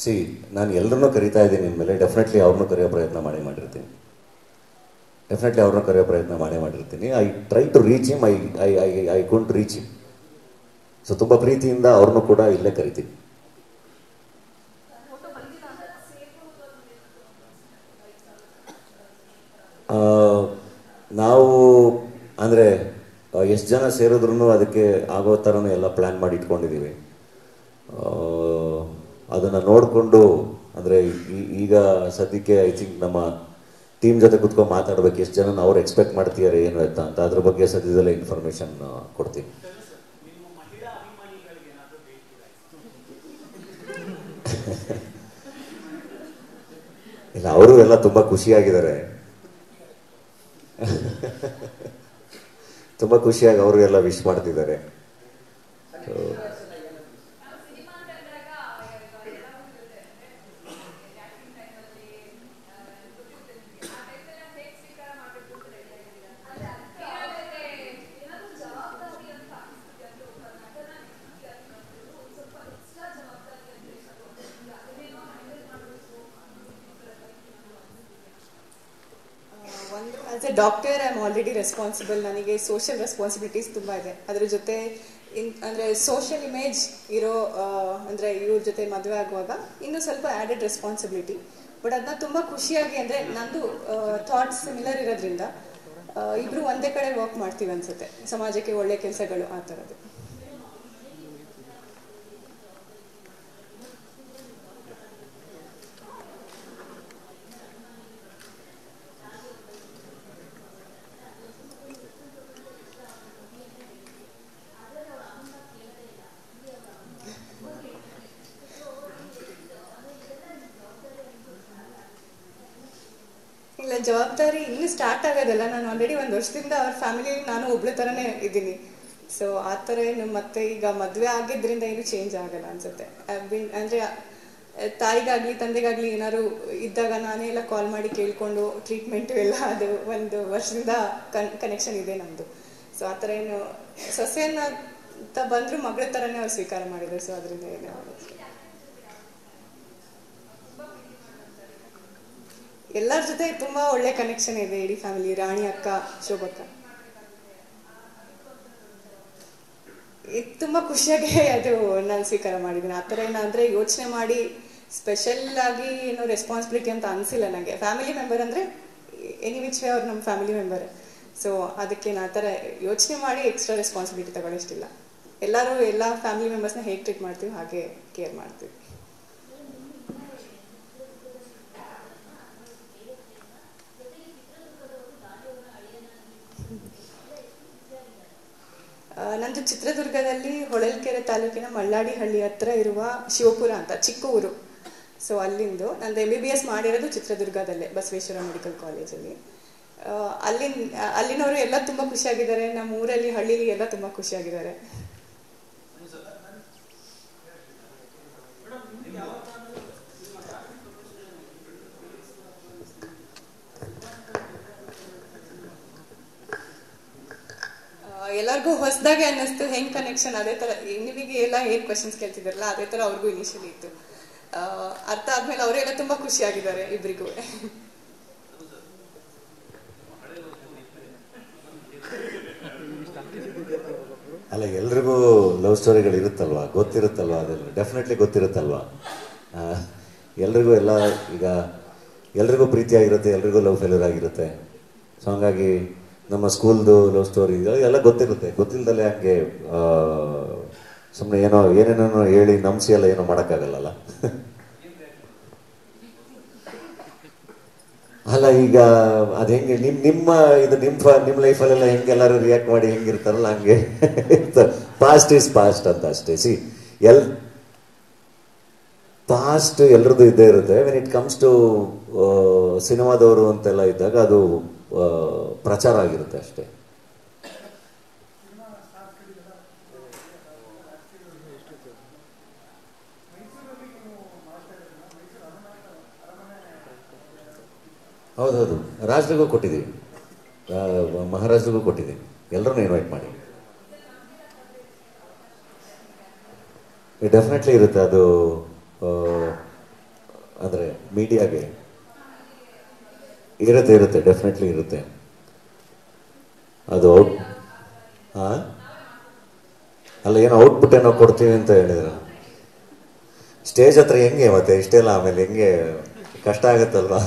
C ನಾನು ಎಲ್ಲರನ್ನೂ ಕರಿತಾ ಇದ್ದೀನಿ ಇನ್ಮೇಲೆ ಡೆಫಿನೆಟ್ಲಿ ಅವ್ರನ್ನೂ ಕರೆಯೋ ಪ್ರಯತ್ನ ಮಾಡಿರ್ತೀನಿ. I try to reach him, I couldn't reach him. So ತುಂಬ ಪ್ರೀತಿಯಿಂದ ಅವ್ರನ್ನೂ ಕೂಡ ಇಲ್ಲೇ ಕರಿತೀನಿ. ನಾವು ಅಂದರೆ ಎಷ್ಟು ಜನ ಸೇರಿದ್ರೂ ಅದಕ್ಕೆ ಆಗೋ ಥರನೂ ಎಲ್ಲ ಪ್ಲ್ಯಾನ್ ಮಾಡಿ ಇಟ್ಕೊಂಡಿದ್ದೀವಿ. ಅದನ್ನು ನೋಡಿಕೊಂಡು ಅಂದರೆ ಈಗ ಸದ್ಯಕ್ಕೆ ಐ ಥಿಂಕ್ ನಮ್ಮ ಟೀಮ್ ಜೊತೆ ಕುತ್ಕೊಂಡು ಮಾತಾಡ್ಬೇಕು, ಎಷ್ಟು ಜನ ಅವ್ರು ಎಕ್ಸ್ಪೆಕ್ಟ್ ಮಾಡ್ತಿದ್ದಾರೆ ಏನು ಅಂತ ಅದ್ರ ಬಗ್ಗೆ ಸದ್ಯದಲ್ಲೇ ಇನ್ಫಾರ್ಮೇಷನ್ ಕೊಡ್ತೀನಿ. ಇಲ್ಲ, ಅವರು ಎಲ್ಲ ತುಂಬ ಖುಷಿಯಾಗಿದ್ದಾರೆ. ತುಂಬ ಖುಷಿಯಾಗಿ ಅವರು ಎಲ್ಲ ವಿಶ್ ಮಾಡ್ತಿದ್ದಾರೆ. As A doctor I am already responsible. ನನಗೆ ಸೋಷಿಯಲ್ ರೆಸ್ಪಾನ್ಸಿಬಿಲಿಟೀಸ್ ತುಂಬ ಇದೆ. ಅದ್ರ ಜೊತೆ ಅಂದರೆ ಸೋಷಿಯಲ್ ಇಮೇಜ್ ಇರೋ ಅಂದರೆ ಇವ್ರ ಜೊತೆ ಮದುವೆ ಆಗುವಾಗ ಇನ್ನೂ ಸ್ವಲ್ಪ ಆ್ಯಡೆಡ್ ರೆಸ್ಪಾನ್ಸಿಬಿಲಿಟಿ. ಬಟ್ ಅದನ್ನ ತುಂಬ ಖುಷಿಯಾಗಿ, ಅಂದರೆ ನಂದು ಥಾಟ್ಸ್ ಸಿಮಿಲರ್ ಇರೋದ್ರಿಂದ ಇಬ್ಬರು ಒಂದೇ ಕಡೆ ವರ್ಕ್ ಮಾಡ್ತೀವಿ ಅನ್ಸುತ್ತೆ, ಸಮಾಜಕ್ಕೆ ಒಳ್ಳೆ ಕೆಲಸಗಳು ಆ ಥರದ್ದು. ಇಲ್ಲ, ಜವಾಬ್ದಾರಿ ಇನ್ನೂ ಸ್ಟಾರ್ಟ್ ಆಗೋದಲ್ಲ. ನಾನು ಆಲ್ರೆಡಿ 1 ವರ್ಷದಿಂದ ಅವ್ರ ಫ್ಯಾಮಿಲಿಯಲ್ಲಿ ನಾನು ಒಬ್ಳ ಥರನೇ ಇದ್ದೀನಿ. ಸೊ ಆ ಥರ ಏನು ಮತ್ತೆ ಈಗ ಮದುವೆ ಆಗಿದ್ದರಿಂದ ಏನು ಚೇಂಜ್ ಆಗಲ್ಲ ಅನ್ಸುತ್ತೆ. ಅಂದರೆ ತಾಯಿಗಾಗಲಿ ತಂದೆಗಾಗಲಿ ಏನಾದ್ರು ಇದ್ದಾಗ ನಾನೇ ಎಲ್ಲ ಕಾಲ್ ಮಾಡಿ ಕೇಳಿಕೊಂಡು ಟ್ರೀಟ್ಮೆಂಟು ಎಲ್ಲ ಅದು 1 ವರ್ಷದಿಂದ ಕನೆಕ್ಷನ್ ಇದೆ ನಮ್ಮದು. ಸೊ ಆ ಥರ ಏನು ಸೊಸೆಯನ್ನ ಬಂದರೂ ಮಗಳ ಥರನೇ ಅವ್ರು ಸ್ವೀಕಾರ ಮಾಡಿದ್ರು. ಸೊ ಅದರಿಂದ ಏನು ಎಲ್ಲರ ಜೊತೆ ತುಂಬಾ ಒಳ್ಳೆ ಕನೆಕ್ಷನ್ ಇದೆ ಇಡೀ ಫ್ಯಾಮಿಲಿ. ರಾಣಿ ಅಕ್ಕ, ಶೋಭಕ್ಕ ತುಂಬಾ ಖುಷಿಯಾಗಿ ಅದು ನಾನು ಸ್ವೀಕಾರ ಮಾಡಿದ್ದೀನಿ. ಆ ಥರ ಏನಂದ್ರೆ ಯೋಚನೆ ಮಾಡಿ ಸ್ಪೆಷಲ್ ಆಗಿ ಏನೋ ರೆಸ್ಪಾನ್ಸಿಬಿಲಿಟಿ ಅಂತ ಅನಿಸಿಲ್ಲ ನನಗೆ. ಫ್ಯಾಮಿಲಿ ಮೆಂಬರ್ ಅಂದರೆ ಎನಿ ವಿಚ್ ವೇ ಅವ್ರು ನಮ್ಮ ಫ್ಯಾಮಿಲಿ ಮೆಂಬರ್. ಸೊ ಅದಕ್ಕೆ ಆ ಥರ ಯೋಚನೆ ಮಾಡಿ ಎಕ್ಸ್ಟ್ರಾ ರೆಸ್ಪಾನ್ಸಿಬಿಲಿಟಿ ತಗೊಳ್ಳೋಷ್ಟಿಲ್ಲ. ಎಲ್ಲರೂ ಎಲ್ಲ ಫ್ಯಾಮಿಲಿ ಮೆಂಬರ್ಸ್ನ ಹೇಗೆ ಟ್ರೀಟ್ ಮಾಡ್ತೀವಿ ಹಾಗೆ ಕೇರ್ ಮಾಡ್ತೀವಿ. ನಂದು ಚಿತ್ರದುರ್ಗದಲ್ಲಿ ಹೊಳಲ್ಕೆರೆ ತಾಲೂಕಿನ ಮಳ್ಳಾಡಿ ಹಳ್ಳಿ ಹತ್ರ ಇರುವ ಶಿವಪುರ ಅಂತ ಚಿಕ್ಕ ಊರು. ಸೊ ಅಲ್ಲಿಂದು ನಂದು MBBS ಮಾಡಿರೋದು ಚಿತ್ರದುರ್ಗದಲ್ಲೇ ಬಸವೇಶ್ವರ ಮೆಡಿಕಲ್ ಕಾಲೇಜಲ್ಲಿ. ಅಲ್ಲಿನವರು ಎಲ್ಲ ತುಂಬ ಖುಷಿಯಾಗಿದ್ದಾರೆ. ನಮ್ಮ ಊರಲ್ಲಿ ಹಳ್ಳಿಲಿ ಎಲ್ಲ ತುಂಬ ಖುಷಿಯಾಗಿದ್ದಾರೆ. ಎಲ್ಲರಿಗೂ ಹೊಸದಾಗಿ ಅನ್ನಿಸ್ತು ಹೆಂಗ್ ಕನೆಕ್ಷನ್. ಅದೇ ತರ ನಿಮಗೆ ಎಲ್ಲ ಏನ್ ಕ್ವಶನ್ಸ್ ಕೇಳ್ತಿದಾರಲ್ಲ ಅದೇ ತರ ಅವ್ರಿಗೂ ಇನಿಷಿಯಲಿ ಇತ್ತು. ಅರ್ಥ ಆದ್ಮೇಲೆ ಅವರೆಲ್ಲ ತುಂಬಾ ಖುಷಿಯಾಗಿದ್ದಾರೆ ಇಬ್ಬರಿಗೂ. ಅಲ್ಲ, ಎಲ್ರಿಗೂ ಲವ್ ಸ್ಟೋರಿಗಳು ಇರುತ್ತಲ್ವಾ, ಗೊತ್ತಿರುತ್ತಲ್ವಾ, ಅದೆಲ್ಲ ಡೆಫಿನೆಟ್ಲಿ ಗೊತ್ತಿರುತ್ತಲ್ವಾ. ಎಲ್ರಿಗೂ ಎಲ್ಲ ಈಗ ಎಲ್ರಿಗೂ ಪ್ರೀತಿಯಾಗಿರುತ್ತೆ, ಎಲ್ರಿಗೂ ಲವ್ ಫೇಲ್ಯೂರ್ ಆಗಿರುತ್ತೆ. ಸೊ ಹಂಗಾಗಿ ನಮ್ಮ ಸ್ಕೂಲ್ದು ಲವ್ ಸ್ಟೋರಿ ಎಲ್ಲ ಗೊತ್ತಿರುತ್ತೆ. ಗೊತ್ತಿಲ್ಲದಲ್ಲೇ ಹಂಗೆ ಸುಮ್ಮನೆ ಏನೇನೋ ಹೇಳಿ ನಂಬಿಸಿ ಎಲ್ಲ ಏನೋ ಮಾಡೋಕ್ಕಾಗಲ್ಲ. ಅಲ್ಲ, ಈಗ ಅದು ಹೆಂಗೆ ನಿಮ್ಮ ಲೈಫಲ್ಲೆಲ್ಲ ಹೆಂಗೆ ಎಲ್ಲರೂ ರಿಯಾಕ್ಟ್ ಮಾಡಿ ಹೆಂಗಿರ್ತಾರಲ್ಲ ಹಂಗೆ ಪಾಸ್ಟ್ ಈಸ್ ಪಾಸ್ಟ್ ಅಂತ ಅಷ್ಟೇ. ಪಾಸ್ಟ್ ಎಲ್ರದ್ದು ಇದ್ದೇ ಇರುತ್ತೆ. ವೆನ್ ಇಟ್ ಕಮ್ಸ್ ಟು ಸಿನಿಮಾದವರು ಅಂತೆಲ್ಲ ಇದ್ದಾಗ ಅದು ಪ್ರಚಾರ ಆಗಿರುತ್ತೆ ಅಷ್ಟೇ. ಹೌದೌದು, ರಾಜ್ರಿಗೂ ಕೊಟ್ಟಿದ್ದೀವಿ, ಮಹಾರಾಜ್ರಿಗೂ ಕೊಟ್ಟಿದ್ದೀವಿ. ಎಲ್ಲರನ್ನೂ ಇನ್ವೈಟ್ ಮಾಡಿ. ಡೆಫಿನೆಟ್ಲಿ ಇರುತ್ತೆ ಅದು. ಅಂದರೆ ಮೀಡಿಯಾಗೆ ಇರುತ್ತೆ ಡೆಫಿನೆಟ್ಲಿ ಇರುತ್ತೆ. ಅದು ಔಟ್ ಅಲ್ಲ, ಏನೋ ಔಟ್ಪುಟ್ ಏನೋ ಕೊಡ್ತೀವಿ ಅಂತ ಹೇಳಿದ್ರು. ಸ್ಟೇಜ್ ಹತ್ರ ಹೆಂಗೆ ಮತ್ತೆ ಇಷ್ಟೆಲ್ಲ ಆಮೇಲೆ ಹೆಂಗೆ ಕಷ್ಟ ಆಗುತ್ತಲ್ವಾ?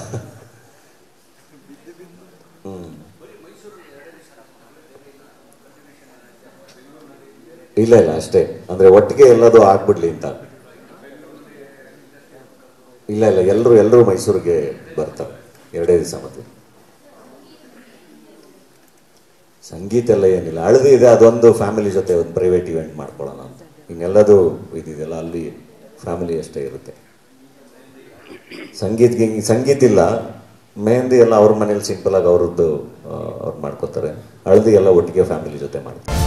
ಇಲ್ಲ ಅಷ್ಟೇ, ಅಂದ್ರೆ ಒಟ್ಟಿಗೆ ಎಲ್ಲದು ಆಗ್ಬಿಡ್ಲಿ ಅಂತ. ಇಲ್ಲ ಎಲ್ಲರೂ ಮೈಸೂರಿಗೆ ಬರ್ತಾರೆ 2 ದಿವಸ. ಮತ್ತೆ ಸಂಗೀತ ಎಲ್ಲ ಏನಿಲ್ಲ, ಹಳದಿ ಇದೆ, ಅದೊಂದು ಫ್ಯಾಮಿಲಿ ಜೊತೆ ಒಂದು ಪ್ರೈವೇಟ್ ಇವೆಂಟ್ ಮಾಡ್ಕೊಳ್ಳೋಣ ಅಂತ. ಇನ್ನೆಲ್ಲದು ಇದೆಯಲ್ಲ ಅಲ್ಲಿ ಫ್ಯಾಮಿಲಿ ಅಷ್ಟೇ ಇರುತ್ತೆ. ಸಂಗೀತ ಇಲ್ಲ, ಮೆಹಂದಿ ಎಲ್ಲ ಅವ್ರ ಮನೇಲಿ ಸಿಂಪಲ್ ಆಗಿ ಅವ್ರದ್ದು ಅವ್ರು ಮಾಡ್ಕೋತಾರೆ. ಹಳದಿ ಎಲ್ಲ ಒಟ್ಟಿಗೆ ಫ್ಯಾಮಿಲಿ ಜೊತೆ ಮಾಡ್ತಾರೆ.